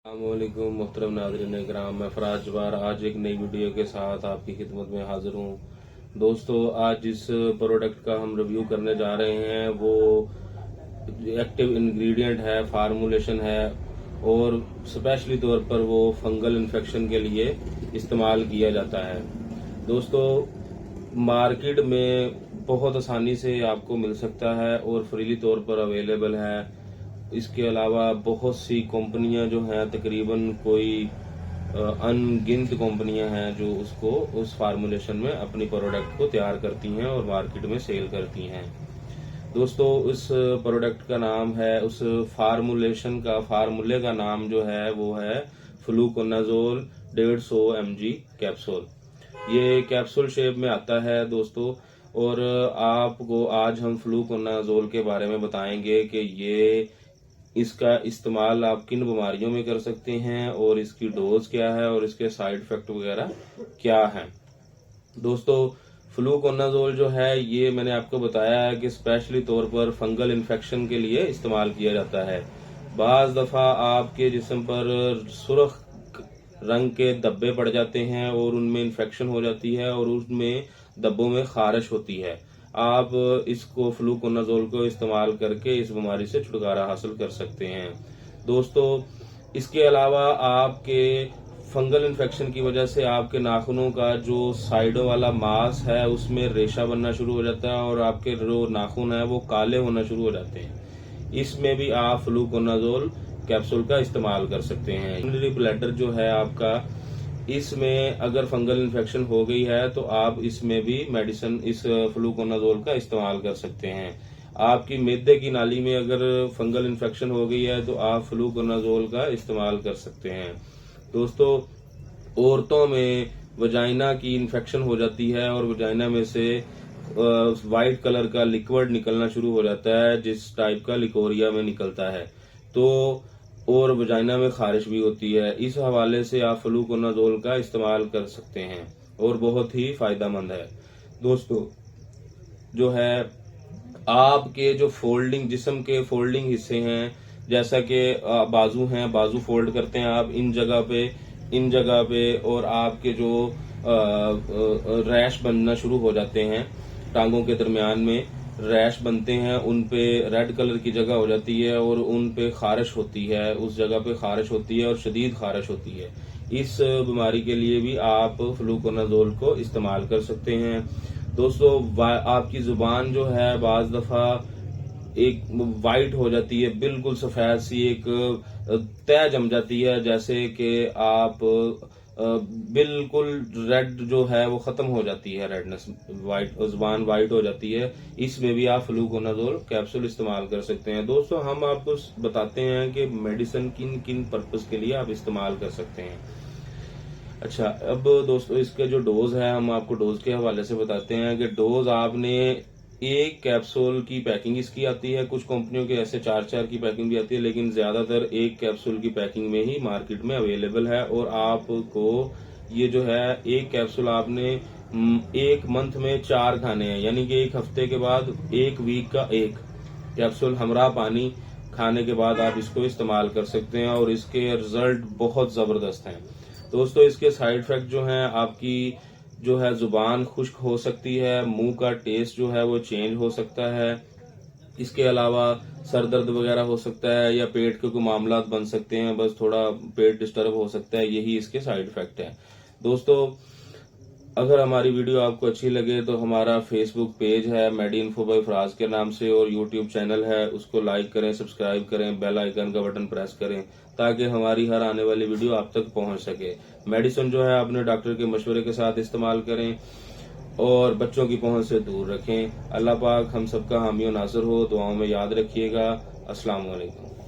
अस्सलामुअलैकुम मोहतरम नाज़रीन इकराम, मैं फराज जवार आज एक नई वीडियो के साथ आपकी खिदमत में हाजिर हूँ। दोस्तों, आज जिस प्रोडक्ट का हम रिव्यू करने जा रहे हैं वो एक्टिव इंग्रेडिएंट है, फार्मूलेशन है और स्पेशली तौर पर वो फंगल इन्फेक्शन के लिए इस्तेमाल किया जाता है। दोस्तों, मार्केट में बहुत आसानी से आपको मिल सकता है और फ्रीली तौर पर अवेलेबल है। इसके अलावा बहुत सी कंपनियां जो हैं, तकरीबन कोई अनगिनत कंपनियां हैं जो उसको उस फार्मूलेशन में अपनी प्रोडक्ट को तैयार करती हैं और मार्केट में सेल करती हैं। दोस्तों, उस प्रोडक्ट का नाम है, उस फार्मूलेशन का फार्मूले का नाम जो है वो है फ्लूकोनाजोल 150 mg कैप्सूल। ये कैप्सूल शेप में आता है दोस्तों, और आपको आज हम फ्लूकोनाजोल के बारे में बताएंगे कि ये इसका इस्तेमाल आप किन बीमारियों में कर सकते हैं और इसकी डोज क्या है और इसके साइड इफेक्ट वगैरह क्या है। दोस्तों, फ्लूकोनाजोल जो है ये मैंने आपको बताया है कि स्पेशली तौर पर फंगल इन्फेक्शन के लिए इस्तेमाल किया जाता है। बाज दफा आपके जिस्म पर सुर्ख रंग के धब्बे पड़ जाते हैं और उनमें इन्फेक्शन हो जाती है और उसमें धब्बों में खारिश होती है। आप इसको फ्लूकोनाजोल को इस्तेमाल करके इस बीमारी से छुटकारा हासिल कर सकते हैं। दोस्तों, इसके अलावा आपके फंगल इन्फेक्शन की वजह से आपके नाखूनों का जो साइडों वाला मांस है उसमें रेशा बनना शुरू हो जाता है और आपके जो नाखून है वो काले होना शुरू हो जाते हैं। इसमें भी आप फ्लूकोनाजोल कैप्सूल का इस्तेमाल कर सकते हैं। यूरिनरी ब्लैडर जो है आपका, इसमें अगर फंगल इन्फेक्शन हो गई है तो आप इसमें भी मेडिसिन इस फ्लूकोनाजोल का इस्तेमाल कर सकते हैं। आपकी मिद्दे की नाली में अगर फंगल इन्फेक्शन हो गई है तो आप फ्लूकोनाजोल का इस्तेमाल कर सकते हैं। दोस्तों, औरतों में वजाइना की इन्फेक्शन हो जाती है और वजाइना में से वाइट कलर का लिक्विड निकलना शुरू हो जाता है, जिस टाइप का लिकोरिया में निकलता है, तो और वजाइना में खारिश भी होती है। इस हवाले से आप फ्लूकोनाजोल का इस्तेमाल कर सकते हैं और बहुत ही फायदेमंद है। दोस्तों, जो है आपके जो फोल्डिंग जिस्म के फोल्डिंग हिस्से हैं, जैसा कि बाजू हैं, बाजू फोल्ड करते हैं आप इन जगह पे और आपके जो रैश बनना शुरू हो जाते हैं, टांगों के दरमियान में रैश बनते हैं, उन पे रेड कलर की जगह हो जाती है और उन पे खारिश होती है, उस जगह पे खारिश होती है और शदीद खारिश होती है। इस बीमारी के लिए भी आप फ्लूकोनाजोल को इस्तेमाल कर सकते हैं। दोस्तों, आपकी जुबान जो है बाज दफा एक वाइट हो जाती है, बिल्कुल सफेद सी एक तय जम जाती है, जैसे कि आप बिल्कुल रेड जो है वो खत्म हो जाती है, रेडनेस वाइट, जुबान वाइट हो जाती है। इसमें भी आप फ्लूकोनाजोल कैप्सूल इस्तेमाल कर सकते हैं। दोस्तों, हम आपको बताते हैं कि मेडिसिन किन किन पर्पस के लिए आप इस्तेमाल कर सकते हैं। अच्छा, अब दोस्तों इसके जो डोज है हम आपको डोज के हवाले से बताते हैं कि डोज आपने एक कैप्सूल की पैकिंग इसकी आती है, कुछ कंपनियों के ऐसे 4-4 की पैकिंग भी आती है, लेकिन ज्यादातर एक कैप्सूल की पैकिंग में ही मार्केट में अवेलेबल है। और आपको ये जो है एक कैप्सूल आपने एक मंथ में 4 खाने हैं, यानी कि एक हफ्ते के बाद एक वीक का एक कैप्सूल हमरा पानी खाने के बाद आप इसको इस्तेमाल कर सकते हैं और इसके रिजल्ट बहुत जबरदस्त हैं। दोस्तों, इसके साइड इफेक्ट जो हैं, आपकी जो है जुबान खुश्क हो सकती है, मुंह का टेस्ट जो है वो चेंज हो सकता है। इसके अलावा सर दर्द वगैरह हो सकता है या पेट के कोई मामला बन सकते हैं, बस थोड़ा पेट डिस्टर्ब हो सकता है, यही इसके साइड इफेक्ट है। दोस्तों, अगर हमारी वीडियो आपको अच्छी लगे तो हमारा फेसबुक पेज है मेडी इन्फो बाय फराज के नाम से और यूट्यूब चैनल है, उसको लाइक करें, सब्सक्राइब करें, बेल आइकन का बटन प्रेस करें ताकि हमारी हर आने वाली वीडियो आप तक पहुंच सके। मेडिसिन जो है अपने डॉक्टर के मशवरे के साथ इस्तेमाल करें और बच्चों की पहुंच से दूर रखें। अल्लाह पाक हम सबका हामी और नासिर हो, दुआओं में याद रखिएगा। अस्सलाम वालेकुम।